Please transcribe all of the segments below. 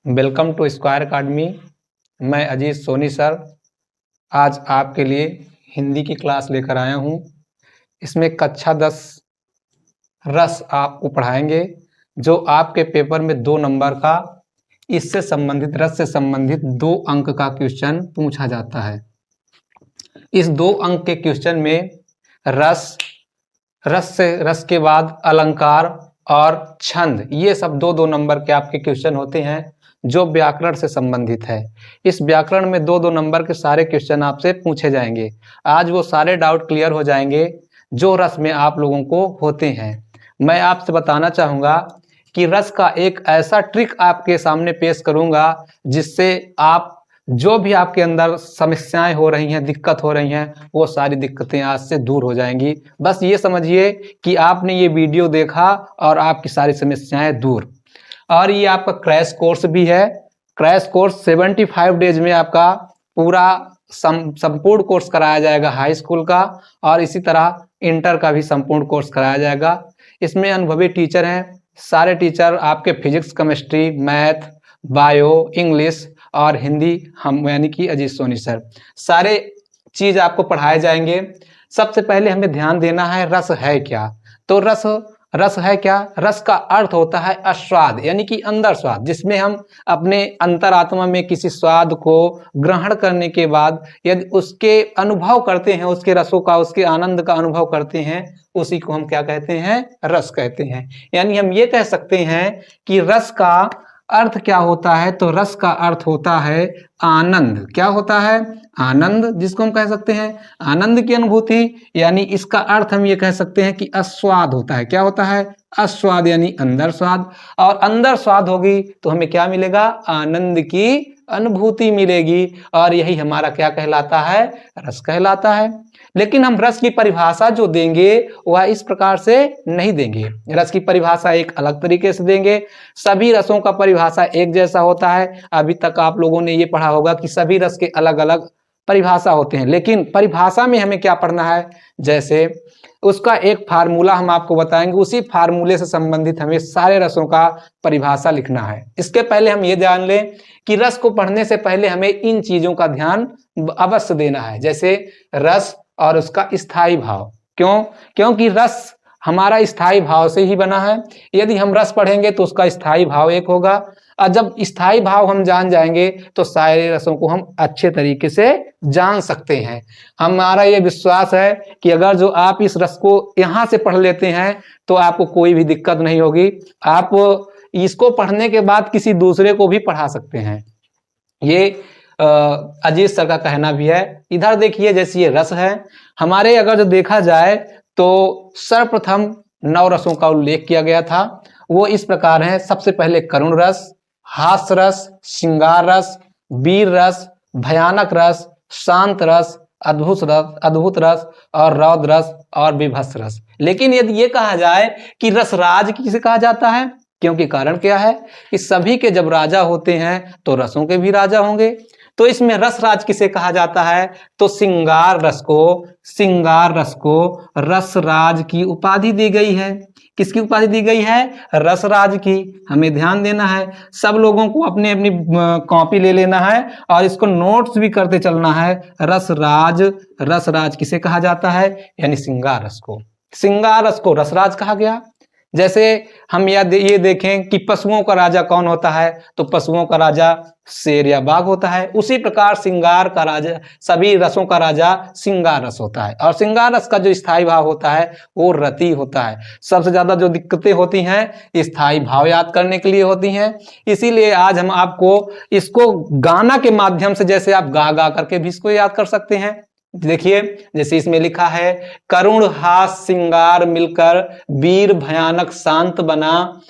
Welcome to square academy. मैं Ajit Soni sir आज आपके लिए हिंदी की क्लास लेकर आया हूँ। इसमें कक्षा 10 रस आपको पढ़ाएंगे, जो आपके पेपर में 2 नंबर का इससे संबंधित रस से संबंधित 2 अंक का क्वेश्चन पूछा जाता है। इस 2 अंक के क्वेश्चन में रस के बाद अलंकार और छंद, ये सब 2-2 नंबर के आपके क्वेश्चन होते हैं जो व्याकरण से संबंधित है। इस व्याकरण में 2-2 नंबर के सारे क्वेश्चन आपसे पूछे जाएंगे। आज वो सारे डाउट क्लियर हो जाएंगे जो रस में आप लोगों को होते हैं। मैं आपसे बताना चाहूँगा कि रस का एक ऐसा ट्रिक आपके सामने पेश करूँगा जिससे आप जो भी आपके अंदर समस्याएं हो रही हैं, दिक्कत हो रही हैं, वो सारी दिक्कतें आज से दूर हो जाएंगी। बस ये समझिए कि आपने ये वीडियो देखा और आपकी सारी समस्याएं दूर। और ये आपका क्रैश कोर्स भी है। क्रैश कोर्स 75 डेज में आपका पूरा संपूर्ण कोर्स कराया जाएगा, हाई स्कूल का और इसी तरह इंटर का भी संपूर्ण कोर्स कराया जाएगा। इसमें अनुभवी टीचर हैं, सारे टीचर आपके physics, chemistry, math, bio, English और हिंदी, हम यानी कि अजीत सोनी सर, सारे चीज आपको पढ़ाए जाएंगे। सबसे पहले हमें ध्यान देना है रस है क्या। तो रस है क्या? रस का अर्थ होता है आस्वाद, यानी कि अंदर स्वाद, जिसमें हम अपने अंतरात्मा में किसी स्वाद को ग्रहण करने के बाद यदि उसके अनुभव करते हैं, उसके रसों का, उसके आनंद का अनुभव करते हैं, उसी को हम क्या कहते हैं? रस कहते हैं। यानी हम ये कह सकते हैं कि रस का अर्थ क्या होता है? तो रस का अर्थ होता है आनंद। क्या होता है? आनंद, जिसको हम कह सकते हैं आनंद की अनुभूति। यानी इसका अर्थ हम ये कह सकते हैं कि आस्वाद होता है। क्या होता है? आस्वाद, यानी अंदर स्वाद। और अंदर स्वाद होगी तो हमें क्या मिलेगा? आनंद की अनुभूति मिलेगी। और यही हमारा क्या कहलाता है? रस कहलाता है। लेकिन हम रस की परिभाषा जो देंगे वह इस प्रकार से नहीं देंगे। रस की परिभाषा एक अलग तरीके से देंगे। सभी रसों का परिभाषा एक जैसा होता है। अभी तक आप लोगों ने ये पढ़ा होगा कि सभी रस के अलग अलग परिभाषा होते हैं, लेकिन परिभाषा में हमें क्या पढ़ना है? जैसे उसका एक फार्मूला हम आपको बताएंगे, उसी फार्मूले से संबंधित हमें सारे रसों का परिभाषा लिखना है। इसके पहले हम ये जान लें कि रस को पढ़ने से पहले हमें इन चीजों का ध्यान अवश्य देना है। जैसे रस और उसका स्थायी भाव। क्यों? क्योंकि रस हमारा स्थायी भाव से ही बना है। यदि हम रस पढ़ेंगे तो उसका स्थायी भाव एक होगा, और जब स्थायी भाव हम जान जाएंगे तो सारे रसों को हम अच्छे तरीके से जान सकते हैं। हमारा ये विश्वास है कि अगर जो आप इस रस को यहाँ से पढ़ लेते हैं तो आपको कोई भी दिक्कत नहीं होगी। आप इसको पढ़ने के बाद किसी दूसरे को भी पढ़ा सकते हैं। ये अजीत सर का कहना भी है। इधर देखिए, जैसे ये रस है हमारे, अगर जो देखा जाए तो सर्वप्रथम 9 रसों का उल्लेख किया गया था। वो इस प्रकार हैं। सबसे पहले करुण रस, हास्य रस, श्रृंगार रस, वीर रस, भयानक रस, शांत रस, अद्भुत रस और रौद्र रस और विभत्स रस। लेकिन यदि ये कहा जाए कि रसराज किसे कहा जाता है, क्योंकि कारण क्या है कि सभी के जब राजा होते हैं तो रसों के भी राजा होंगे। तो इसमें रसराज किसे कहा जाता है? तो श्रृंगार रस को रसराज की उपाधि दी गई है। किसकी उपाधि दी गई है? रसराज की। हमें ध्यान देना है, सब लोगों को अपनी अपनी कॉपी ले लेना है और इसको नोट्स भी करते चलना है। रसराज किसे कहा जाता है? यानी श्रृंगार रस को। श्रृंगार रस को रसराज कहा गया। जैसे हम ये देखें कि पशुओं का राजा कौन होता है? तो पशुओं का राजा शेर या बाघ होता है। उसी प्रकार श्रृंगार का राजा, सभी रसों का राजा श्रृंगार रस होता है। और श्रृंगार रस का जो स्थायी भाव होता है वो रति होता है। सबसे ज्यादा जो दिक्कतें होती हैं स्थायी भाव याद करने के लिए होती हैं। इसीलिए आज हम आपको इसको गाना के माध्यम से, जैसे आप गा गा करके भी इसको याद कर सकते हैं। देखिए, जैसे इसमें लिखा है, करुण हास श्रृंगार मिलकर वीर भयानक शांत बना,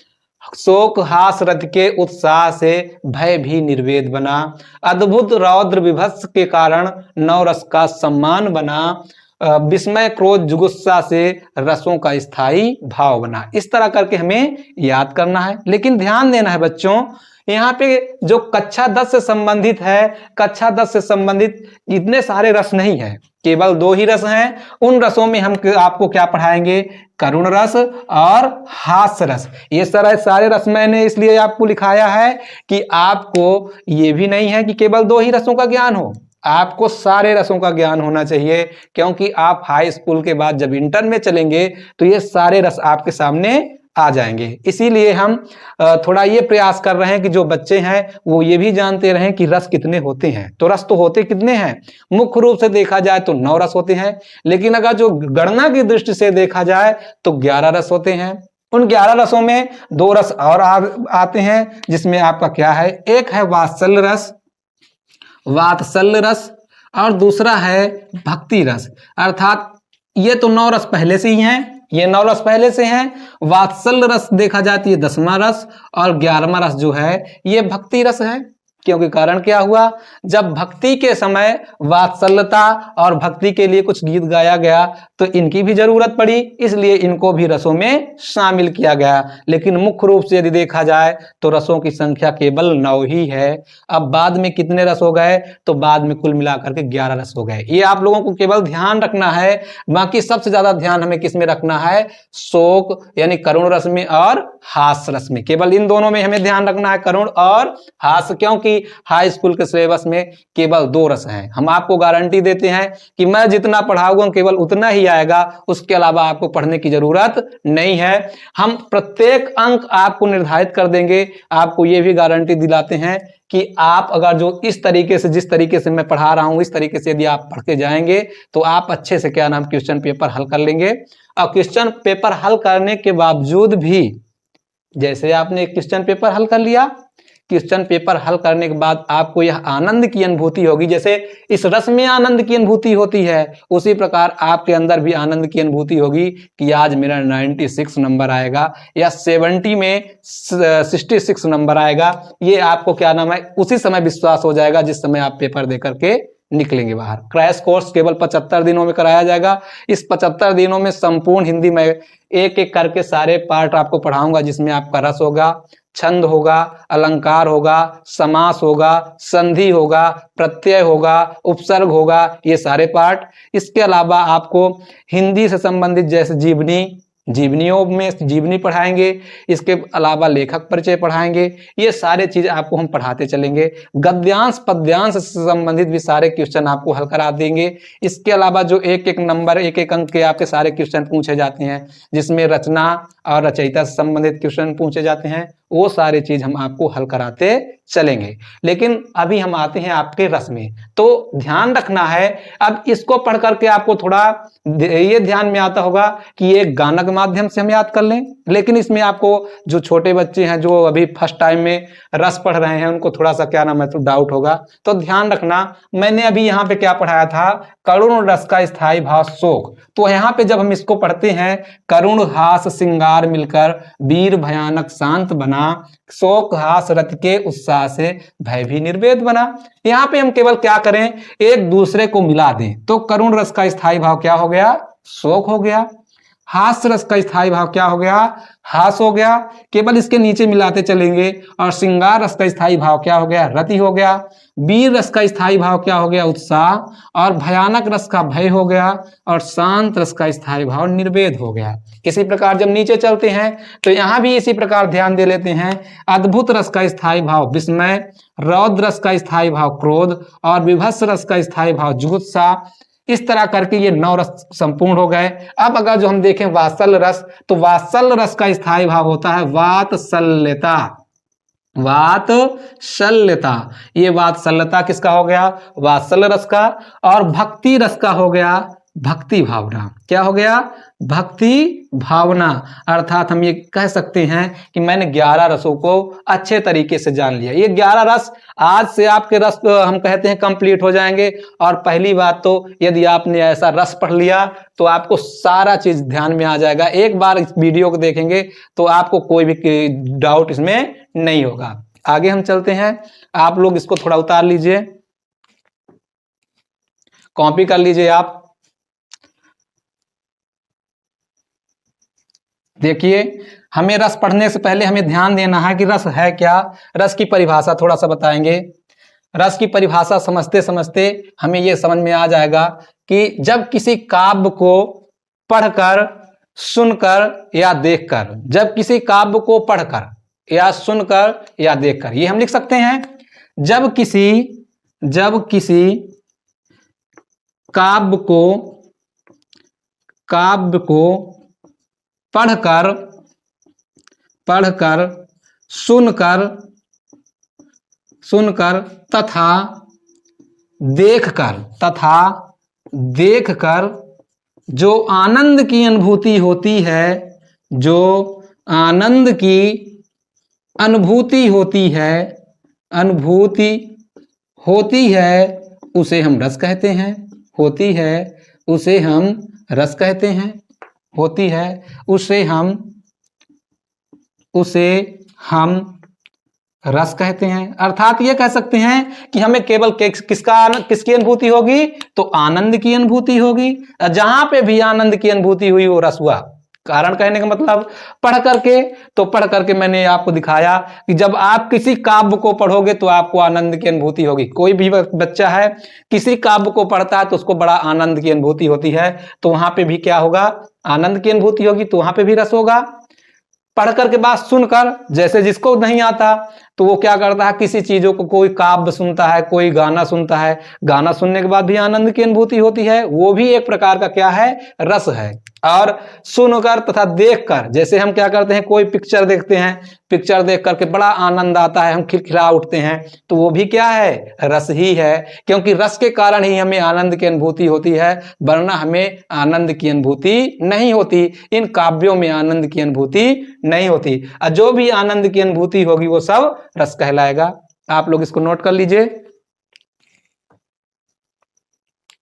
शोक हास रथ के उत्साह से भय भी निर्वेद बना, अद्भुत रौद्र विभत्स के कारण नवरस का सम्मान बना, विस्मय क्रोध जुगुस्सा से रसों का स्थायी भाव बना। इस तरह करके हमें याद करना है। लेकिन ध्यान देना है बच्चों, यहाँ पे जो कक्षा 10 से संबंधित है, कक्षा 10 से संबंधित इतने सारे रस नहीं है, केवल 2 ही रस हैं। उन रसों में हम आपको क्या पढ़ाएंगे, करुण रस और हास्य रस। ये सारे रस मैंने इसलिए आपको लिखाया है कि आपको ये भी नहीं है कि केवल 2 ही रसों का ज्ञान हो, आपको सारे रसों का ज्ञान होना चाहिए, क्योंकि आप हाई स्कूल के बाद जब इंटर में चलेंगे तो ये सारे रस आपके सामने आ जाएंगे। इसीलिए हम थोड़ा ये प्रयास कर रहे हैं कि जो बच्चे हैं वो ये भी जानते रहें कि रस कितने होते हैं। तो रस तो होते कितने हैं, मुख्य रूप से देखा जाए तो 9 रस होते हैं, लेकिन अगर जो गणना की दृष्टि से देखा जाए तो 11 रस होते हैं। उन 11 रसों में 2 रस और आते हैं, जिसमें आपका क्या है, एक है वात्सल्य रस, वात्सल्य रस, और दूसरा है भक्ति रस। अर्थात ये तो 9 रस पहले से ही हैं, ये 9 रस पहले से हैं। वात्सल्य रस देखा जाती है 10वां रस, और 11वां रस जो है ये भक्ति रस है। क्योंकि कारण क्या हुआ, जब भक्ति के समय वात्सल्यता और भक्ति के लिए कुछ गीत गाया गया तो इनकी भी जरूरत पड़ी, इसलिए इनको भी रसों में शामिल किया गया। लेकिन मुख्य रूप से यदि देखा जाए तो रसों की संख्या केवल 9 ही है। अब बाद में कितने रस हो गए, तो बाद में कुल मिलाकर के 11 रस हो गए। ये आप लोगों को केवल ध्यान रखना है। बाकी सबसे ज्यादा ध्यान हमें किस में रखना है, शोक यानी करुण रस में और हास्य रस में। केवल इन दोनों में हमें ध्यान रखना है, करुण और हास्य, क्योंकि हाई स्कूल के सिलेबस में केवल 2 रस हैं। हम आपको गारंटी देते हैं कि मैं जितना पढ़ाऊंगा केवल उतना ही आएगा, उसके अलावा आपको पढ़ने की जरूरत नहीं है। हम प्रत्येक अंक आपको निर्धारित कर देंगे। आपको यह भी गारंटी दिलाते हैं कि आप अगर जो इस तरीके से, जिस तरीके से मैं पढ़ा रहा हूं, इस तरीके से यदि आप पढ़ते जाएंगे तो आप अच्छे से क्या नाम क्वेश्चन पेपर हल कर लेंगे। और क्वेश्चन पेपर हल करने के बावजूद भी, जैसे आपने क्वेश्चन पेपर हल कर लिया, क्वेश्चन पेपर हल करने के बाद आपको यह आनंद की अनुभूति होगी, जैसे इस रस में आनंद की अनुभूति होती है, उसी प्रकार आपके अंदर भी आनंद की अनुभूति होगी कि आज मेरा 96 नंबर आएगा या 70 में 66 नंबर आएगा। ये आपको क्या नाम है, उसी समय विश्वास हो जाएगा जिस समय आप पेपर देकर के निकलेंगे बाहर। क्रैश कोर्स केवल 75 दिनों में कराया जाएगा। इस 75 दिनों में संपूर्ण हिंदी में एक एक करके सारे पार्ट आपको पढ़ाऊंगा, जिसमें आपका रस होगा, छंद होगा, अलंकार होगा, समास होगा, संधि होगा, प्रत्यय होगा, उपसर्ग होगा, ये सारे पार्ट। इसके अलावा आपको हिंदी से संबंधित जैसे जीवनियों में जीवनी पढ़ाएंगे, इसके अलावा लेखक परिचय पढ़ाएंगे। ये सारे चीज आपको हम पढ़ाते चलेंगे। गद्यांश पद्यांश से संबंधित भी सारे क्वेश्चन आपको हल करा देंगे। इसके अलावा जो एक एक नंबर, एक एक अंक के आपके सारे क्वेश्चन पूछे जाते हैं, जिसमें रचना और रचयिता से संबंधित क्वेश्चन पूछे जाते हैं, वो सारे चीज हम आपको हल कराते चलेंगे। लेकिन अभी हम आते हैं आपके रस में, तो ध्यान रखना है। अब इसको पढ़ करके आपको थोड़ा ये ध्यान में आता होगा कि ये गाना के माध्यम से हम याद कर लें, लेकिन इसमें आपको जो छोटे बच्चे हैं जो अभी फर्स्ट टाइम में रस पढ़ रहे हैं, उनको थोड़ा सा क्या नाम है, तो डाउट होगा। तो ध्यान रखना, मैंने अभी यहाँ पे क्या पढ़ाया था, करुण रस का स्थायी भाव शोक। तो यहाँ पे जब हम इसको पढ़ते हैं, करुण हास सिंगार मिलकर वीर भयानक शांत बना, शोक हास रति के उत्साह से भय भी निर्वेद बना। यहाँ पे हम केवल क्या करें, एक दूसरे को मिला दें। तो करुण रस का स्थायी भाव क्या हो गया, शोक हो गया। हास्य रस का स्थायी भाव क्या हो गया, हास हो गया। केवल इसके नीचे मिलाते चलेंगे। और श्रृंगार रस का स्थायी भाव क्या हो गया, रति हो गया। वीर रस का स्थायी भाव क्या हो गया, उत्साह। और भयानक रस का भय हो गया। और शांत रस का स्थायी भाव निर्वेद हो गया। इसी प्रकार जब नीचे चलते हैं तो यहां भी इसी प्रकार ध्यान दे लेते हैं। अद्भुत रस का स्थायी भाव विस्मय, रौद्र रस का स्थायी भाव क्रोध, और विभत्स रस का स्थायी भाव जुगुप्सा। इस तरह करके ये 9 रस संपूर्ण हो गए। अब अगर जो हम देखें वात्सल्य रस, तो वात्सल्य रस का स्थायी भाव होता है वात्सल्यता, वात्सल्यता। ये वात्सल्यता किसका हो गया, वात्सल्य रस का। और भक्ति रस का हो गया भक्ति भावना। क्या हो गया, भक्ति भावना। अर्थात हम ये कह सकते हैं कि मैंने 11 रसों को अच्छे तरीके से जान लिया। ये 11 रस आज से आपके रस हम कहते हैं कंप्लीट हो जाएंगे। और पहली बात तो यदि आपने ऐसा रस पढ़ लिया तो आपको सारा चीज ध्यान में आ जाएगा। एक बार इस वीडियो को देखेंगे तो आपको कोई भी डाउट इसमें नहीं होगा। आगे हम चलते हैं। आप लोग इसको थोड़ा उतार लीजिए, कॉपी कर लीजिए आप। देखिए, हमें रस पढ़ने से पहले हमें ध्यान देना है कि रस है क्या। रस की परिभाषा थोड़ा सा बताएंगे। रस की परिभाषा समझते समझते हमें यह समझ में आ जाएगा कि जब किसी काव्य को पढ़कर, सुनकर या देखकर, जब किसी काव्य को पढ़कर या सुनकर या देखकर, ये हम लिख सकते हैं, जब किसी काव्य को पढ़कर सुनकर तथा देखकर जो आनंद की अनुभूति होती है, जो आनंद की अनुभूति होती है उसे हम रस कहते हैं। होती है उसे हम रस कहते हैं। होती है उसे हम रस कहते हैं। अर्थात ये कह सकते हैं कि हमें केवल किसकी अनुभूति होगी, तो आनंद की अनुभूति होगी। जहां पे भी आनंद की अनुभूति हुई वो रस हुआ। कारण कहने का मतलब पढ़ करके मैंने आपको दिखाया कि जब आप किसी काव्य को पढ़ोगे तो आपको आनंद की अनुभूति होगी। कोई भी बच्चा है किसी काव्य को पढ़ता है तो उसको बड़ा आनंद की अनुभूति होती है, तो वहां पे भी क्या होगा, आनंद की अनुभूति होगी, तो वहां पे भी रस होगा। पढ़कर के बाद सुनकर, जैसे जिसको नहीं आता तो वो क्या करता है, किसी चीजों को, कोई काव्य सुनता है, कोई गाना सुनता है, गाना सुनने के बाद भी आनंद की अनुभूति होती है, वो भी एक प्रकार का क्या है, रस है। और सुनकर तथा देखकर, जैसे हम क्या करते हैं, कोई पिक्चर देखते हैं, पिक्चर देख करके बड़ा आनंद आता है, हम खिलखिला उठते हैं, तो वो भी क्या है, रस ही है। क्योंकि रस के कारण ही हमें आनंद की अनुभूति होती है, वरना हमें आनंद की अनुभूति नहीं होती। इन काव्यों में आनंद की अनुभूति नहीं होती। और जो भी आनंद की अनुभूति होगी वो सब रस कहलाएगा। आप लोग इसको नोट कर लीजिए।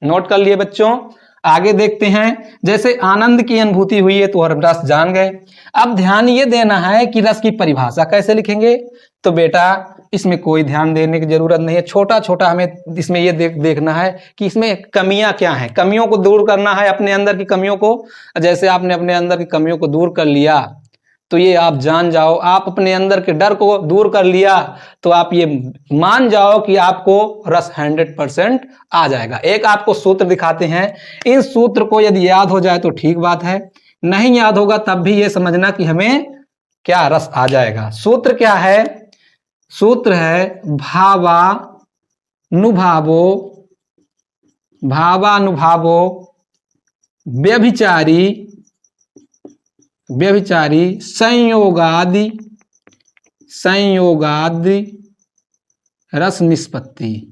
नोट कर लिए बच्चों। आगे देखते हैं, जैसे आनंद की अनुभूति हुई है तो हम रस जान गए। अब ध्यान ये देना है कि रस की परिभाषा कैसे लिखेंगे। तो बेटा इसमें कोई ध्यान देने की जरूरत नहीं है, छोटा छोटा हमें इसमें ये देखना है कि इसमें कमियां क्या हैं। कमियों को दूर करना है, अपने अंदर की कमियों को। जैसे आपने अपने अंदर की कमियों को दूर कर लिया तो ये आप जान जाओ, आप अपने अंदर के डर को दूर कर लिया तो आप ये मान जाओ कि आपको रस 100% आ जाएगा। एक आपको सूत्र दिखाते हैं, इन सूत्र को यदि याद हो जाए तो ठीक बात है, नहीं याद होगा तब भी ये समझना कि हमें क्या रस आ जाएगा। सूत्र क्या है, सूत्र है भावानुभावो व्यभिचारी संयोगादि रस निष्पत्ति।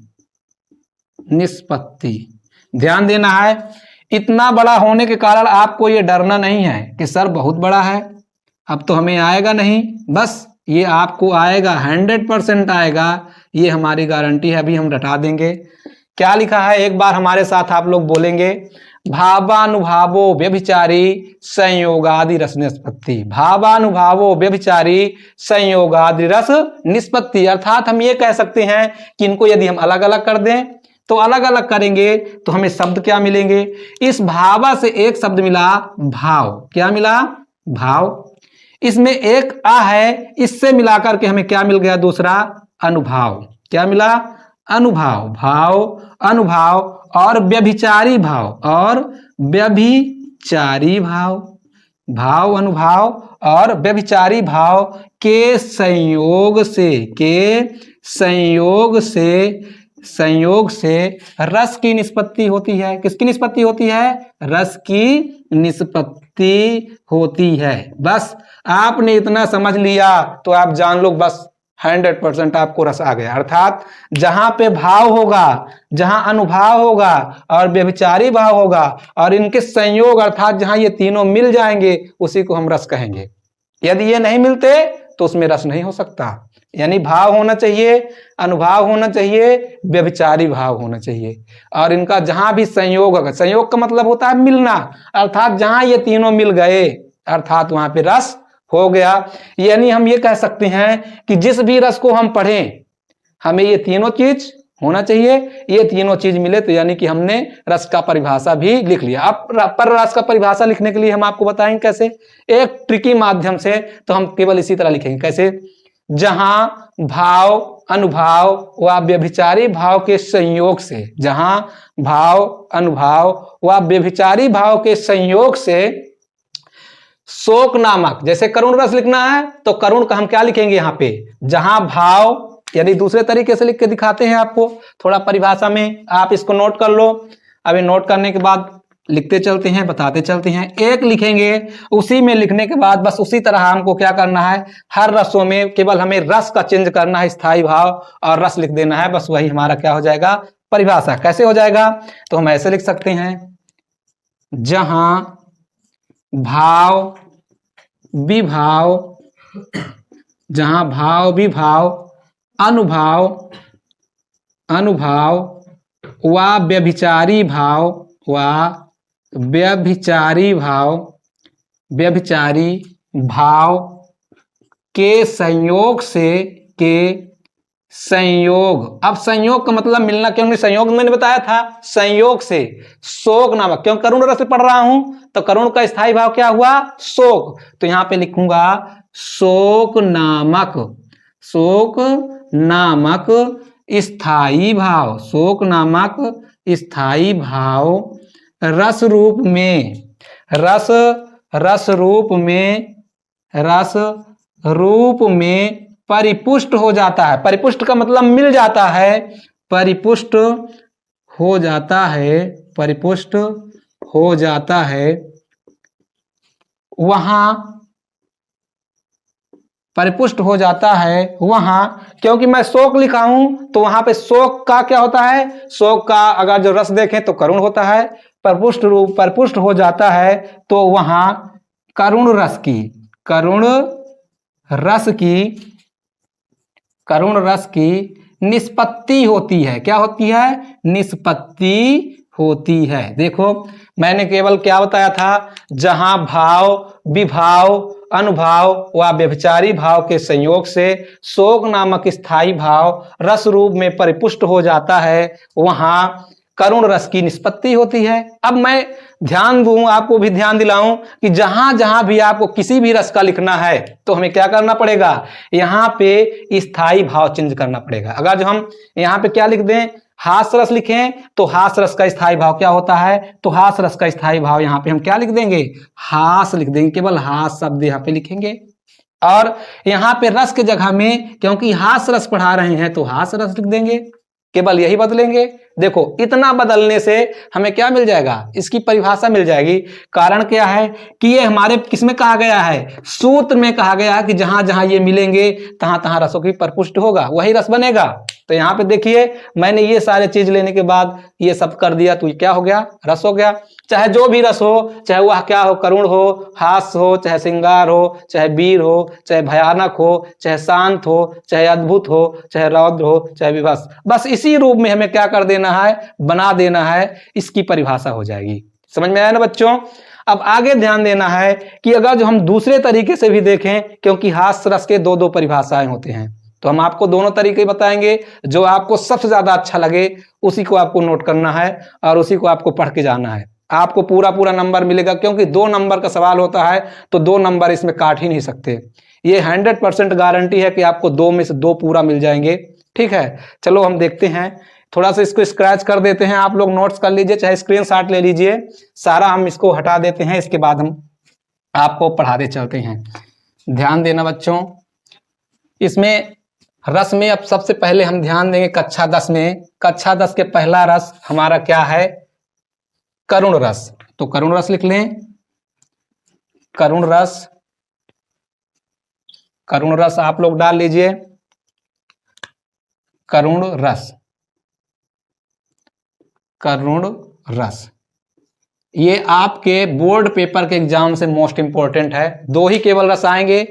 ध्यान देना है, इतना बड़ा होने के कारण आपको ये डरना नहीं है कि सर बहुत बड़ा है, अब तो हमें आएगा नहीं। बस ये आपको आएगा, 100% आएगा, ये हमारी गारंटी है। अभी हम रटा देंगे। क्या लिखा है, एक बार हमारे साथ आप लोग बोलेंगे, भावानुभावो व्यभिचारी संयोगादि रस निष्पत्ति। भावानुभावो व्यभिचारी संयोगादि रस निष्पत्ति। अर्थात हम ये कह सकते हैं कि इनको यदि हम अलग अलग कर दें तो अलग अलग करेंगे तो हमें शब्द क्या मिलेंगे। इस भावा से एक शब्द मिला भाव। क्या मिला, भाव। इसमें एक आ है, इससे मिलाकर के हमें क्या मिल गया, दूसरा अनुभाव। क्या मिला, अनुभाव। भाव, अनुभाव और व्यभिचारी भाव, और व्यभिचारी भाव। भाव, अनुभाव और व्यभिचारी भाव के संयोग से रस की निष्पत्ति होती है। किसकी निष्पत्ति होती है, रस की निष्पत्ति होती है। बस आपने इतना समझ लिया तो आप जान लो, बस 100% आपको रस आ गया। अर्थात जहां पे भाव होगा, जहां अनुभाव होगा और व्यभिचारी भाव होगा और इनके संयोग, अर्थात जहां ये तीनों मिल जाएंगे उसी को हम रस कहेंगे। यदि ये नहीं मिलते तो उसमें रस नहीं हो सकता। यानी भाव होना चाहिए, अनुभाव होना चाहिए, व्यभिचारी भाव होना चाहिए, और इनका जहां भी संयोग होगा, संयोग का मतलब होता है मिलना, अर्थात जहां ये तीनों मिल गए अर्थात वहां पे रस हो गया। यानी हम ये कह सकते हैं कि जिस भी रस को हम पढ़ें हमें ये तीनों चीज होना चाहिए। ये तीनों चीज मिले तो यानी कि हमने रस का परिभाषा भी लिख लिया। अब पर रस का परिभाषा लिखने के लिए हम आपको बताएंगे कैसे, एक ट्रिकी माध्यम से। तो हम केवल इसी तरह लिखेंगे, कैसे, जहां भाव अनुभाव व व्यभिचारी भाव के संयोग से, जहां भाव अनुभाव व व्यभिचारी भाव के संयोग से शोक नामक, जैसे करुण रस लिखना है तो करुण का हम क्या लिखेंगे यहाँ पे, जहां भाव, यानी दूसरे तरीके से लिख के दिखाते हैं आपको थोड़ा परिभाषा में, आप इसको नोट कर लो। अभी नोट करने के बाद लिखते चलते हैं, बताते चलते हैं। एक लिखेंगे, उसी में लिखने के बाद बस उसी तरह हमको क्या करना है, हर रसों में केवल हमें रस का चेंज करना है, स्थायी भाव और रस लिख देना है, बस वही हमारा क्या हो जाएगा, परिभाषा। कैसे हो जाएगा, तो हम ऐसे लिख सकते हैं, जहां भाव विभाव, जहां भाव विभाव अनुभाव अनुभाव व व्यभिचारी भाव व व्यभिचारी भाव, व्यभिचारी भाव के संयोग से, के संयोग। अब संयोग का मतलब मिलना, क्यों संयोग मैंने बताया था, संयोग से शोक नामक, क्यों करुण रस पढ़ रहा हूं तो करुण का स्थायी भाव क्या हुआ, शोक, तो यहां पे लिखूंगा शोक नामक, शोक नामक स्थायी भाव, शोक नामक स्थायी भाव रस रूप में, रस रूप में परिपुष्ट हो जाता है। परिपुष्ट का मतलब मिल जाता है, परिपुष्ट हो जाता है, परिपुष्ट हो जाता है, वहां परिपुष्ट हो जाता है वहां, क्योंकि मैं शोक लिखा हूं तो वहां पे शोक का क्या होता है, शोक का अगर जो रस देखें तो करुण होता है, परिपुष्ट हो जाता है तो वहां करुण रस की निष्पत्ति होती है। क्या होती है, निष्पत्ति होती है। देखो मैंने केवल क्या बताया था, जहां भाव विभाव अनुभाव व व्यभिचारी भाव के संयोग से शोक नामक स्थायी भाव रस रूप में परिपुष्ट हो जाता है, वहां करुण रस की निष्पत्ति होती है। अब मैं ध्यान दूं, आपको भी ध्यान दिलाऊं कि जहां जहां भी आपको किसी भी रस का लिखना है तो हमें क्या करना पड़ेगा, यहां पे स्थायी भाव चेंज करना पड़ेगा। अगर जो हम यहां पे क्या लिख दें, हास रस लिखें तो हास रस का स्थायी भाव क्या होता है, तो हास रस का स्थायी भाव यहां पे हम क्या लिख देंगे, हास लिख देंगे, केवल हास शब्द यहां पे लिखेंगे। और यहां पे रस के जगह में क्योंकि हास रस पढ़ा रहे हैं तो हास रस लिख देंगे, केवल यही बदलेंगे। देखो इतना बदलने से हमें क्या मिल जाएगा, इसकी परिभाषा मिल जाएगी। कारण क्या है कि ये हमारे किसमें कहा गया है, सूत्र में कहा गया है कि जहां जहां ये मिलेंगे तहां तहां रसों की परिपुष्ट होगा, वही रस बनेगा। तो यहाँ पे देखिए मैंने ये सारे चीज लेने के बाद ये सब कर दिया तो ये क्या हो गया, रस हो गया। चाहे जो भी रस हो, चाहे वह क्या हो, करुण हो, हास्य हो, चाहे श्रृंगार हो, चाहे वीर हो, चाहे भयानक हो, चाहे शांत हो, चाहे अद्भुत हो, चाहे रौद्र हो, चाहे विभत्स, बस इसी रूप में हमें क्या कर देना है, बना देना है, इसकी परिभाषा हो जाएगी। समझ में आया ना बच्चों। अब आगे ध्यान देना है कि अगर जो हम दूसरे तरीके से भी देखें, क्योंकि हास्य रस के दो दो परिभाषाएं होते हैं, तो हम आपको दोनों तरीके बताएंगे, जो आपको सबसे ज्यादा अच्छा लगे उसी को आपको नोट करना है और उसी को आपको पढ़ के जाना है। आपको पूरा पूरा नंबर मिलेगा, क्योंकि 2 नंबर का सवाल होता है तो 2 नंबर इसमें काट ही नहीं सकते। ये 100% गारंटी है कि आपको 2 में से 2 पूरा मिल जाएंगे। ठीक है, चलो हम देखते हैं, थोड़ा सा इसको स्क्रैच कर देते हैं, आप लोग नोट्स कर लीजिए, चाहे स्क्रीनशॉट ले लीजिए, सारा हम इसको हटा देते हैं, इसके बाद हम आपको पढ़ाते चलते हैं। ध्यान देना बच्चों, इसमें रस में अब सबसे पहले हम ध्यान देंगे कक्षा 10 में। कक्षा 10 के पहला रस हमारा क्या है, करुण रस। तो करुण रस लिख लें, करुण रस, करुण रस आप लोग डाल लीजिए, करुण रस, करुण रस। ये आपके बोर्ड पेपर के एग्जाम से मोस्ट इंपॉर्टेंट है। 2 ही केवल रस आएंगे,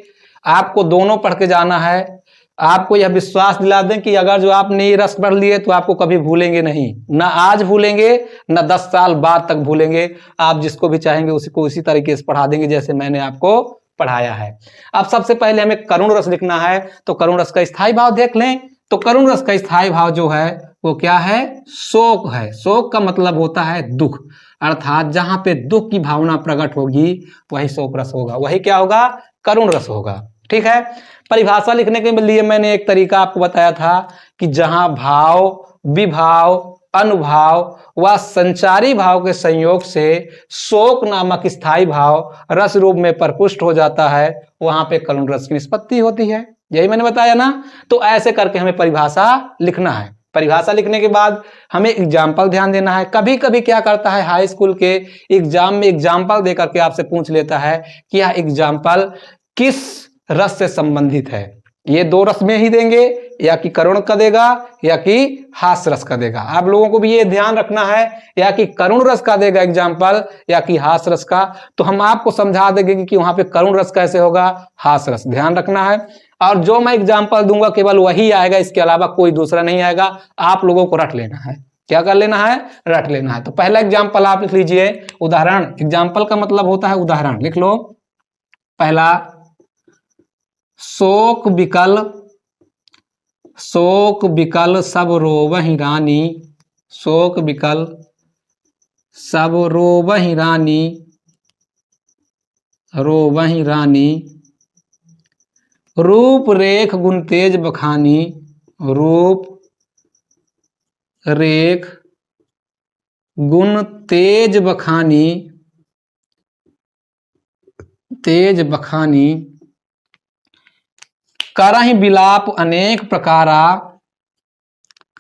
आपको दोनों पढ़ के जाना है। आपको यह विश्वास दिला दें कि अगर जो आपने ये रस पढ़ लिए तो आपको कभी भूलेंगे नहीं, ना आज भूलेंगे ना 10 साल बाद तक भूलेंगे। आप जिसको भी चाहेंगे उसी को उसी तरीके से पढ़ा देंगे जैसे मैंने आपको पढ़ाया है। अब सबसे पहले हमें करुण रस लिखना है, तो करुण रस का स्थायी भाव देख लें। तो करुण रस का स्थायी भाव जो है वो क्या है? शोक है। शोक का मतलब होता है दुख, अर्थात जहां पे दुख की भावना प्रकट होगी वही शोक रस होगा, वही क्या होगा? करुण रस होगा। ठीक है। परिभाषा लिखने के लिए मैंने एक तरीका आपको बताया था कि जहां भाव, विभाव, अनुभाव व संचारी भाव के संयोग से शोक नामक स्थायी भाव रस रूप में प्रपुष्ट हो जाता है, वहां पे करुण रस की निष्पत्ति होती है। यही मैंने बताया ना। तो ऐसे करके हमें परिभाषा लिखना है। परिभाषा लिखने के बाद हमें एग्जाम्पल ध्यान देना है। कभी कभी क्या करता है, हाई स्कूल के एग्जाम में एग्जाम्पल देकर के आपसे पूछ लेता है कि यह एग्जाम्पल किस रस से संबंधित है। ये दो रस में ही देंगे, या कि करुण का देगा या कि हास्य रस का देगा। आप लोगों को भी ये ध्यान रखना है, या कि करुण रस का देगा एग्जाम्पल या कि हास्य रस का। तो हम आपको समझा देंगे कि वहां पे करुण रस कैसे होगा, हास्य रस, ध्यान रखना है। और जो मैं एग्जाम्पल दूंगा केवल वही आएगा, इसके अलावा कोई दूसरा नहीं आएगा। आप लोगों को रट लेना है। क्या कर लेना है? रट लेना है। तो पहला एग्जाम्पल आप लिख लीजिए, उदाहरण। एग्जाम्पल का मतलब होता है उदाहरण, लिख लो। पहला, शोक विकल, शोक विकल सब रोवहि रानी, शोक विकल सब रोवहि रानी, रोवहि रानी, रूप रेख गुण तेज बखानी, रूप रेख गुण तेज बखानी, तेज बखानी, करहि बिलाप अनेक प्रकारा,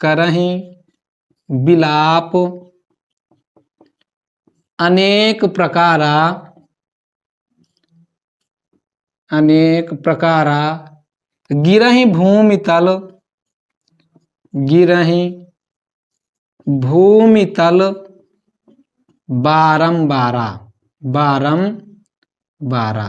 करहि बिलाप अनेक प्रकारा, अनेक प्रकारा, गिरहि भूमि तल, गिरहि भूमि तल बारंबारा, बारंबारा।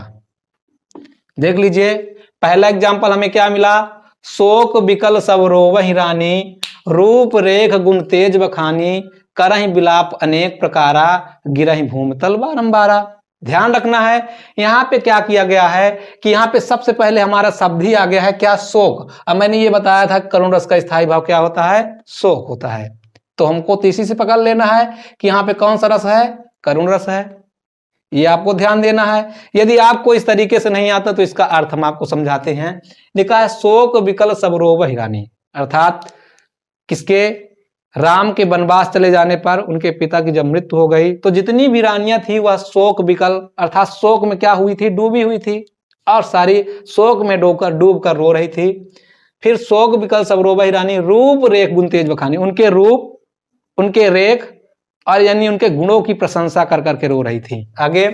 देख लीजिए, पहला एग्जाम्पल हमें क्या मिला? शोक विकल सब रोवहि रानी, रूप रेख गुण तेज बखानी, करहि बिलाप अनेक प्रकारा, गिरहि भूमि तल बारंबारा। ध्यान रखना है, यहाँ पे क्या किया गया है कि यहाँ पे सबसे पहले हमारा शब्द ही आ गया है, क्या? शोक। अब मैंने ये बताया था करुण रस का स्थायी भाव क्या होता है? शोक होता है। तो हमको तो इसी से पकड़ लेना है कि यहाँ पे कौन सा रस है? करुण रस है। ये आपको ध्यान देना है। यदि आपको इस तरीके से नहीं आता तो इसका अर्थ हम आपको समझाते हैं। लिखा है शोक विकल सब रोवहि रानी, अर्थात किसके? राम के वनवास चले जाने पर उनके पिता की जब मृत्यु हो गई तो जितनी भी रानियां थी वह शोक विकल, अर्थात शोक में क्या हुई थी? डूबी हुई थी, और सारी शोक में डूब कर रो रही थी। फिर शोक विकल सब रोवहि रानी, रूप रेख गुण तेज बखानी, उनके रूप, उनके रेख और यानी उनके गुणों की प्रशंसा कर करके रो रही थी। आगे,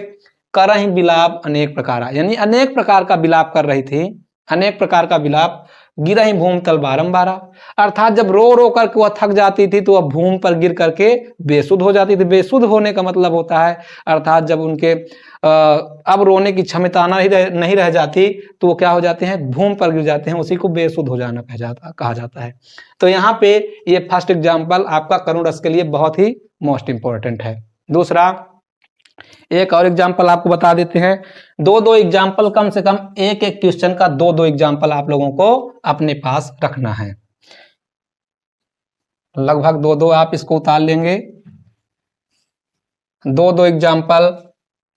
करहि बिलाप अनेक प्रकार, यानी अनेक प्रकार का विलाप कर रही थी, अनेक प्रकार का विलाप। गिरहि भूमि तल बारंबारा, अर्थात जब रो रो करके वह थक जाती थी तो वह भूमि पर गिर करके बेसुध हो जाती थी। बेसुध होने का मतलब होता है, अर्थात जब उनके अब रोने की क्षमता नहीं रह जाती तो वो क्या हो जाते हैं? भूमि पर गिर जाते हैं। उसी को बेसुध हो जाना कहा जाता है। तो यहाँ पे ये फर्स्ट एग्जाम्पल आपका करुण रस के लिए बहुत ही मोस्ट इंपॉर्टेंट है। दूसरा, एक और एग्जाम्पल आपको बता देते हैं। दो एग्जाम्पल, कम से कम एक एक क्वेश्चन का दो एग्जाम्पल आप लोगों को अपने पास रखना है। लगभग दो आप इसको उतार लेंगे। दो एग्जाम्पल,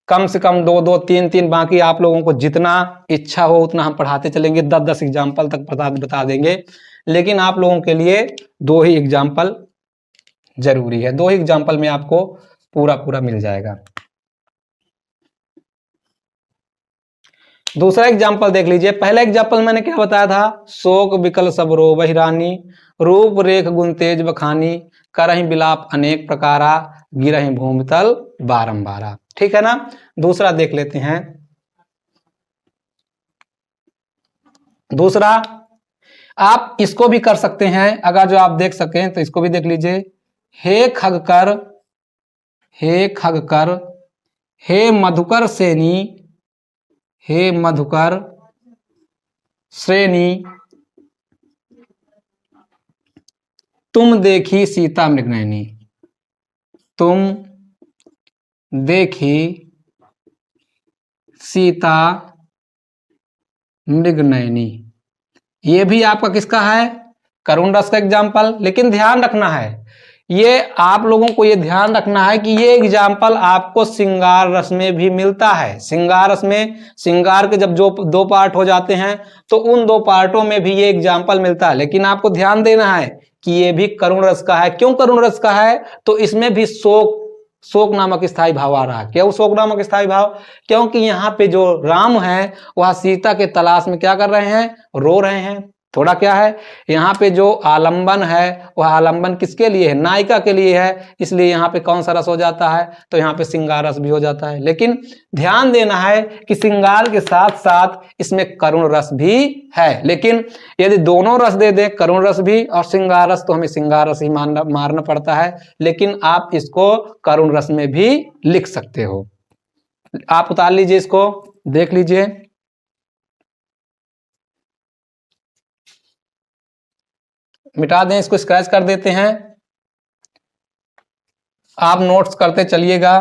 कम से कम दो तीन, बाकी आप लोगों को जितना इच्छा हो उतना हम पढ़ाते चलेंगे। 10 एग्जाम्पल तक बता देंगे, लेकिन आप लोगों के लिए 2 ही एग्जाम्पल जरूरी है। 2 ही एग्जाम्पल में आपको पूरा मिल जाएगा। दूसरा एग्जाम्पल देख लीजिए। पहला एग्जाम्पल मैंने क्या बताया था? शोक विकल सब रोवहि रानी, रूप रेख गुण तेज बखानी, करहि बिलाप अनेक प्रकारा, गिरहि भूमि तल बारंबारा। ठीक है ना? दूसरा देख लेते हैं। दूसरा आप इसको भी कर सकते हैं, अगर जो आप देख सकें तो इसको भी देख लीजिए। हे खगकर, हे खगकर, हे मधुकर सेनी, हे मधुकर श्रेणी, तुम देखी सीता मृगनयनी, तुम देखी सीता मृगनयनी। ये भी आपका किसका है? करुण रस का एग्जाम्पल। लेकिन ध्यान रखना है, ये आप लोगों को ये ध्यान रखना है कि ये एग्जाम्पल आपको श्रृंगार रस में भी मिलता है। श्रृंगार रस में, श्रृंगार के जब जो 2 पार्ट हो जाते हैं तो उन 2 पार्टों में भी ये एग्जाम्पल मिलता है। लेकिन आपको ध्यान देना है कि ये भी करुण रस का है। क्यों करुण रस का है? तो इसमें भी शोक नामक स्थायी भाव आ रहा है। क्यों शोक नामक स्थायी भाव? क्योंकि यहाँ पे जो राम है वह सीता के तलाश में क्या कर रहे हैं? रो रहे हैं। थोड़ा क्या है, यहाँ पे जो आलंबन है वह आलंबन किसके लिए है? नायिका के लिए है। इसलिए यहाँ पे कौन सा रस हो जाता है? तो यहाँ पे श्रृंगार रस भी हो जाता है। लेकिन ध्यान देना है कि श्रृंगार के साथ साथ इसमें करुण रस भी है। लेकिन यदि दोनों रस दे दें, करुण रस भी और श्रृंगार रस, तो हमें श्रृंगार रस ही मारना पड़ता है। लेकिन आप इसको करुण रस में भी लिख सकते हो। आप उतार लीजिए, इसको देख लीजिए। मिटा दें, इसको स्क्रैच कर देते हैं। आप नोट्स करते चलिएगा।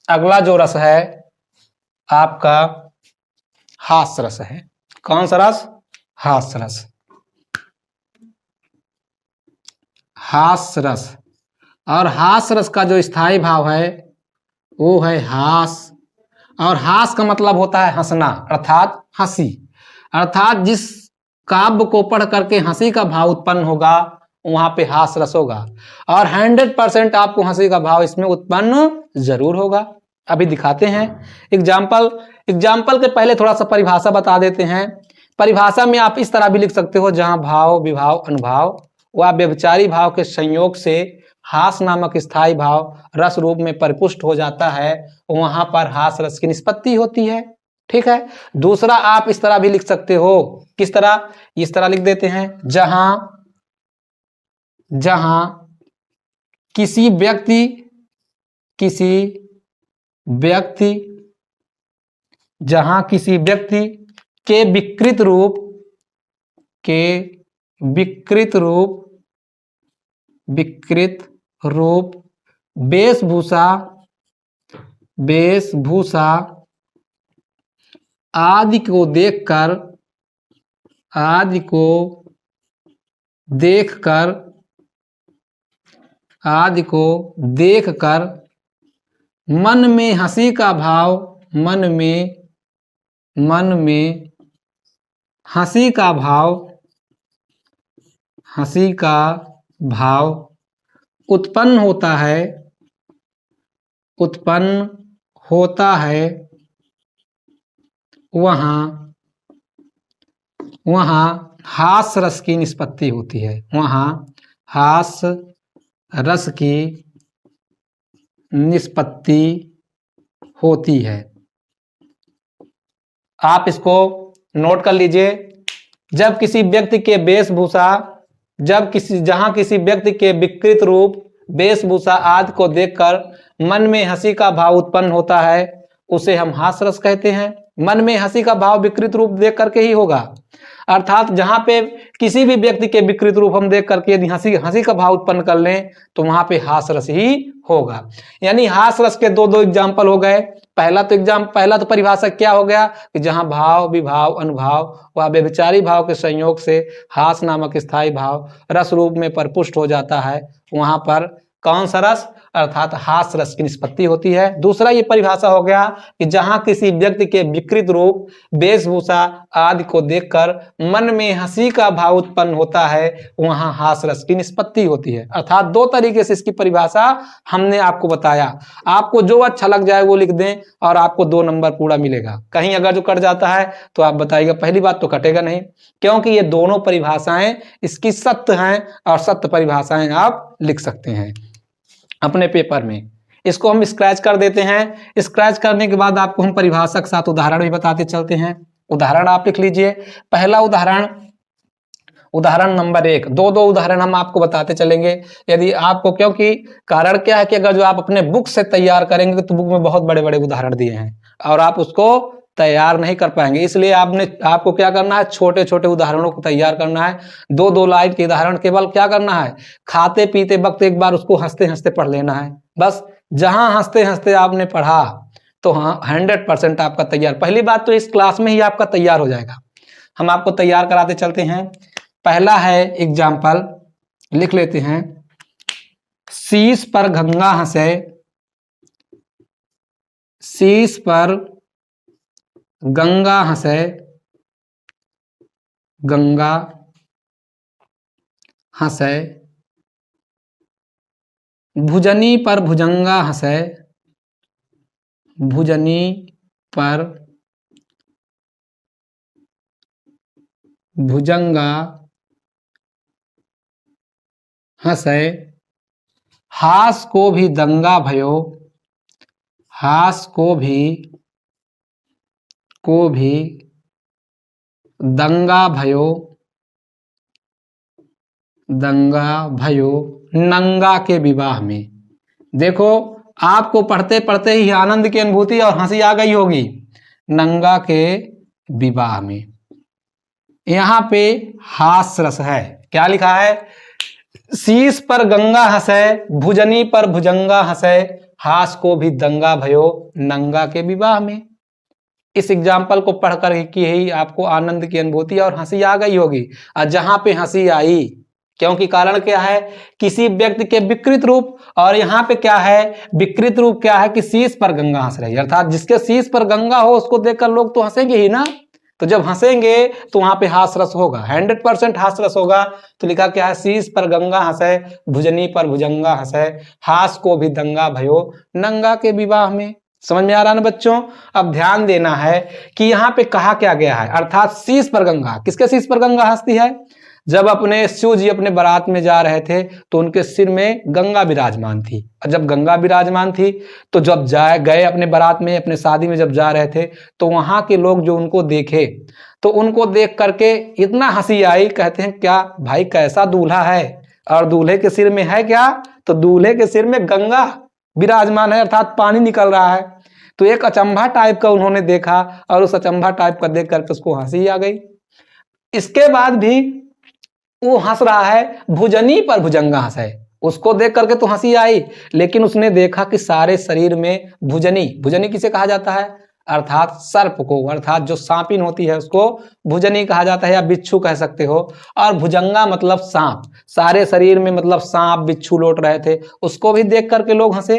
अगला जो रस है आपका हास्य रस है। कौन सा रस? हास्य रस। हास्य रस, और हास्य रस का जो स्थायी भाव है वो है हास। और हास का मतलब होता है हंसना, अर्थात हंसी। अर्थात जिस काव्य को पढ़ करके हंसी का भाव उत्पन्न होगा वहां पे हास रस होगा। और 100% आपको हंसी का भाव इसमें उत्पन्न जरूर होगा। अभी दिखाते हैं एग्जाम्पल के पहले थोड़ा सा परिभाषा बता देते हैं। परिभाषा में आप इस तरह भी लिख सकते हो, जहां भाव, विभाव, अनुभाव व व्यभिचारी भाव के संयोग से हास नामक स्थायी भाव रस रूप में परिपुष्ट हो जाता है, वहां पर हास रस की निष्पत्ति होती है। ठीक है। दूसरा आप इस तरह भी लिख सकते हो। किस तरह? इस तरह लिख देते हैं, जहां किसी व्यक्ति के विकृत रूप वेशभूषा आदि को देखकर मन में हंसी का भाव उत्पन्न होता है, वहां हास रस की निष्पत्ति होती है। वहां हास रस की निष्पत्ति होती है। आप इसको नोट कर लीजिए। जब किसी व्यक्ति के वेशभूषा, जहां किसी व्यक्ति के विकृत रूप, वेशभूषा आदि को देखकर मन में हंसी का भाव उत्पन्न होता है, उसे हम हास रस कहते हैं। मन में हंसी का भाव विकृत रूप देख करके ही होगा। अर्थात जहां पे किसी भी व्यक्ति के विकृत रूप हम देख करके यदि हंसी का भाव उत्पन्न कर लें तो वहां पे हास रस ही होगा। यानी हास रस के दो एग्जाम्पल हो गए। पहला तो परिभाषा क्या हो गया कि जहां भाव, विभाव, अनुभाव व व्यभिचारी भाव के संयोग से हास नामक स्थायी भाव रस रूप में परिपुष्ट हो जाता है, वहां पर कौन सा रस? अर्थात हास रस की निष्पत्ति होती है। दूसरा ये परिभाषा हो गया कि जहां किसी व्यक्ति के विकृत रूप, वेशभूषा आदि को देखकर मन में हंसी का भाव उत्पन्न होता है, वहां हास रस की निष्पत्ति होती है। अर्थात 2 तरीके से इसकी परिभाषा हमने आपको बताया। आपको जो अच्छा लग जाए वो लिख दें और आपको 2 नंबर पूरा मिलेगा। कहीं अगर जो कट जाता है तो आप बताइएगा। पहली बात तो कटेगा नहीं, क्योंकि ये दोनों परिभाषाएं इसकी सत्य हैं और सत्य परिभाषाएं आप लिख सकते हैं अपने पेपर में। इसको हम स्क्रैच कर देते हैं। स्क्रैच करने के बाद आपको हम परिभाषा के साथ उदाहरण भी बताते चलते हैं। उदाहरण आप लिख लीजिए। पहला उदाहरण नंबर 1, 2 उदाहरण हम आपको बताते चलेंगे। यदि आपको, क्योंकि कारण क्या है कि अगर जो आप अपने बुक से तैयार करेंगे तो बुक में बहुत बड़े बड़े उदाहरण दिए हैं और आप उसको तैयार नहीं कर पाएंगे। इसलिए आपको क्या करना है, छोटे छोटे उदाहरणों को तैयार करना है। 2 लाइन के उदाहरण केवल क्या करना है, खाते पीते वक्त एक बार उसको हंसते हंसते पढ़ लेना है। बस जहां हंसते हंसते आपने पढ़ा तो हाँ 100% आपका तैयार। पहली बात तो इस क्लास में ही आपका तैयार हो जाएगा। हम आपको तैयार कराते चलते हैं। पहला है एग्जाम्पल, लिख लेते हैं। शीश पर गंगा हंसे, शीश पर गंगा हंसे, गंगा हंसे, भुजनी पर भुजंगा हंसे, भुजनी पर भुजंगा हंसे, हास को भी दंगा भयो, हास को भी दंगा भयो, दंगा भयो नंगा के विवाह में। देखो आपको पढ़ते पढ़ते ही आनंद की अनुभूति और हंसी आ गई होगी। नंगा के विवाह में, यहां पे हास रस है। क्या लिखा है? शीश पर गंगा हंसे, भुजनी पर भुजंगा हंसे, हास को भी दंगा भयो नंगा के विवाह में। इस एग्जाम्पल को पढ़कर ही आपको आनंद की अनुभूति और हंसी आ गई होगी। और जहां पे हंसी आई, क्योंकि कारण क्या है? किसी व्यक्ति के विकृत रूप, और यहाँ पे क्या है? विकृत रूप क्या है कि शीश पर गंगा हंस रही है, अर्थात जिसके शीश पर गंगा हो उसको देखकर लोग तो हंसेंगे ही ना। तो जब हंसेंगे तो वहां पे हास रस होगा, 100% हास रस होगा। तो लिखा क्या है? शीश पर गंगा हंसे, भुजनी पर भुजंगा हंसे, हास को भी दंगा भयो नंगा के विवाह में। समझ में आ रहा ना बच्चों? अब ध्यान देना है कि यहाँ पे कहा क्या गया है, अर्थात शीश पर गंगा। किसके शीश पर गंगा हंसती है? जब अपने शिव जी अपने बारात में जा रहे थे तो उनके सिर में गंगा विराजमान थी। और जब गंगा विराजमान थी तो जब गए अपने बारात में, अपने शादी में जब जा रहे थे तो वहां के लोग जो उनको देखे तो उनको देख करके इतना हंसी आई। कहते हैं क्या भाई कैसा दूल्हा है, और दूल्हे के सिर में है क्या? तो दूल्हे के सिर में गंगा विराजमान है, अर्थात पानी निकल रहा है। तो एक अचंभा टाइप का उन्होंने देखा और उस अचंभा टाइप का देख करके उसको हंसी आ गई। इसके बाद भी वो हंस रहा है, भुजनी पर भुजंगा हंसे, उसको देख करके तो हंसी आई, लेकिन उसने देखा कि सारे शरीर में भुजनी, भुजनी किसे कहा जाता है? अर्थात सर्प को, अर्थात जो सांपिन होती है उसको भुजनी कहा जाता है, या बिच्छू कह सकते हो। और भुजंगा मतलब सांप, सारे शरीर में मतलब सांप बिच्छू लौट रहे थे, उसको भी देख करके लोग हंसे।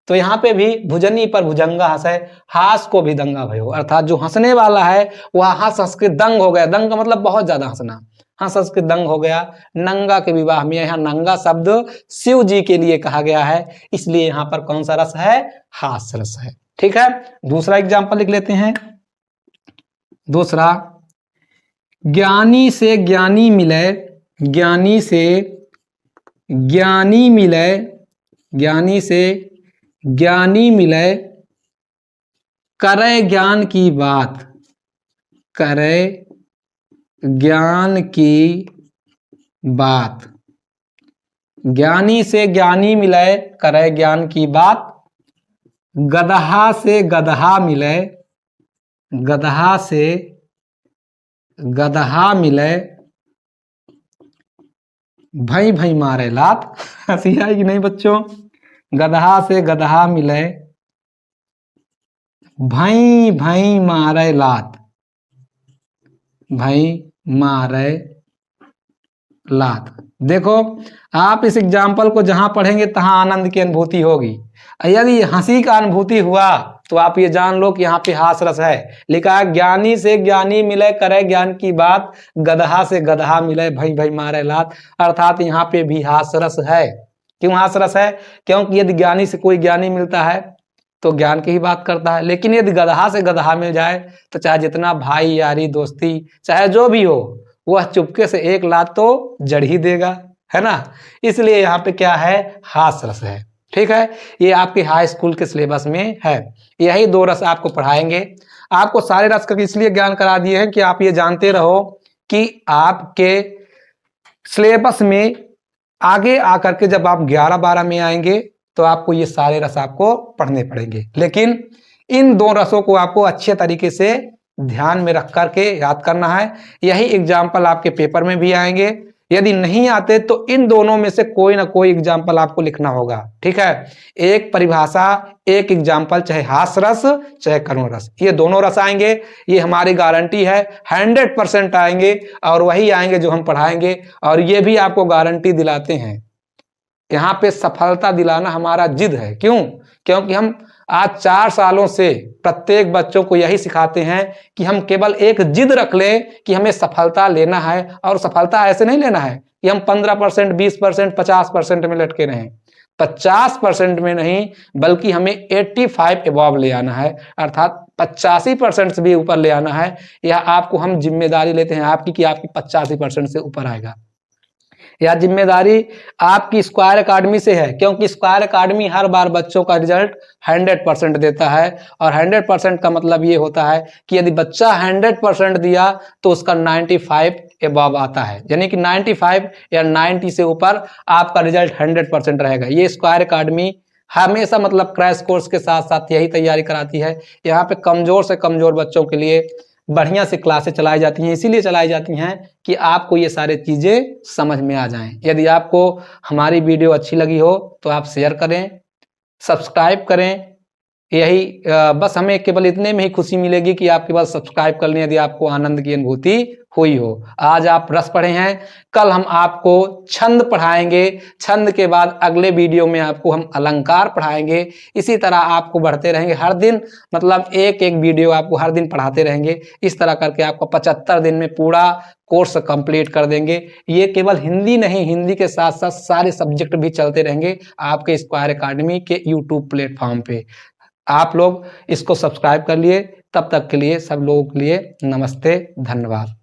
तो यहाँ पे भी भुजनी पर भुजंगा हंसे, हास को भी दंगा भयो, अर्थात जो हंसने वाला है वह हंस हंस के दंग हो गया। दंग का मतलब बहुत ज्यादा हंसना, हंस हंस के दंग हो गया नंगा के विवाह में। यहाँ नंगा शब्द शिव जी के लिए कहा गया है, इसलिए यहाँ पर कौन सा रस है? हास रस है। ठीक है, दूसरा एग्जाम्पल लिख लेते हैं। दूसरा, ज्ञानी से ज्ञानी मिले, ज्ञानी से ज्ञानी मिले, ज्ञानी से ज्ञानी मिले, करे ज्ञान की बात, करे ज्ञान की बात। ज्ञानी से ज्ञानी मिले, करे ज्ञान की बात, गदहा से गदहा मिले, गदहा से गदहा मिले, भई भई मारे लात। हंसी आई कि नहीं बच्चों? गदहा से गदहा मिले, भई भई मारे लात, भई मारे लात। देखो आप इस एग्जाम्पल को जहां पढ़ेंगे तहां आनंद की अनुभूति होगी। यदि हंसी का अनुभूति हुआ तो आप ये जान लो कि यहाँ पे हास रस है। लिखा है ज्ञानी से ज्ञानी मिले, करे ज्ञान की बात, गदहा से गदहा मिले, भई भई मारे लात। अर्थात यहाँ पे भी हास रस है। क्यों हास रस है? क्योंकि यदि ज्ञानी से कोई ज्ञानी मिलता है तो ज्ञान की ही बात करता है, लेकिन यदि गदहा से गदहा मिल जाए तो चाहे जितना भाई यारी दोस्ती चाहे जो भी हो, वह चुपके से एक लात तो जड़ ही देगा, है ना। इसलिए यहाँ पे क्या है? हास रस है। ठीक है, ये आपके हाई स्कूल के सिलेबस में है। यही 2 रस आपको पढ़ाएंगे। आपको सारे रस का इसलिए ज्ञान करा दिए हैं कि आप ये जानते रहो कि आपके सिलेबस में आगे आकर के जब आप 11-12 में आएंगे तो आपको ये सारे रस आपको पढ़ने पड़ेंगे। लेकिन इन 2 रसों को आपको अच्छे तरीके से ध्यान में रख करके याद करना है। यही एग्जाम्पल आपके पेपर में भी आएंगे, यदि नहीं आते तो इन दोनों में से कोई ना कोई एग्जाम्पल आपको लिखना होगा। ठीक है, एक परिभाषा, एक एग्जाम्पल, चाहे हास रस चाहे करुण रस, ये दोनों रस आएंगे, ये हमारी गारंटी है, 100% आएंगे और वही आएंगे जो हम पढ़ाएंगे। और ये भी आपको गारंटी दिलाते हैं, यहाँ पे सफलता दिलाना हमारा जिद है। क्यों? क्योंकि हम आज 4 सालों से प्रत्येक बच्चों को यही सिखाते हैं कि हम केवल एक जिद रख लें कि हमें सफलता लेना है, और सफलता ऐसे नहीं लेना है कि हम 15%, 20%, 50% में लटके रहें। 50% में नहीं, बल्कि हमें 85 एबव ले आना है, अर्थात 85% से भी ऊपर ले आना है। यह आपको हम जिम्मेदारी लेते हैं आपकी कि आपकी 85% से ऊपर आएगा। यह जिम्मेदारी आपकी स्क्वायर अकाडमी से है, क्योंकि स्क्वायर अकाडमी हर बार बच्चों का रिजल्ट 100% देता है। और 100% का मतलब ये होता है कि यदि बच्चा 100% दिया तो उसका 95 एबव आता है, यानी कि 95 या 90 से ऊपर आपका रिजल्ट 100% रहेगा। ये स्क्वायर अकाडमी हमेशा मतलब क्रैश कोर्स के साथ साथ यही तैयारी कराती है। यहाँ पे कमजोर से कमजोर बच्चों के लिए बढ़िया से क्लासेस चलाई जाती हैं, इसीलिए चलाई जाती हैं कि आपको ये सारे चीज़ें समझ में आ जाएं। यदि आपको हमारी वीडियो अच्छी लगी हो तो आप शेयर करें, सब्सक्राइब करें। यही बस हमें केवल इतने में ही खुशी मिलेगी कि आपके पास सब्सक्राइब कर लें, यदि आपको आनंद की अनुभूति हुई हो। आज आप रस पढ़े हैं, कल हम आपको छंद पढ़ाएंगे, छंद के बाद अगले वीडियो में आपको हम अलंकार पढ़ाएंगे। इसी तरह आपको बढ़ते रहेंगे, हर दिन मतलब एक एक वीडियो आपको हर दिन पढ़ाते रहेंगे। इस तरह करके आपको 75 दिन में पूरा कोर्स कंप्लीट कर देंगे। ये केवल हिंदी नहीं, हिंदी के साथ साथ सारे सब्जेक्ट भी चलते रहेंगे आपके स्क्वायर अकाडमी के यूट्यूब प्लेटफॉर्म पे। आप लोग इसको सब्सक्राइब कर लिए। तब तक के लिए सब लोगों के लिए नमस्ते, धन्यवाद।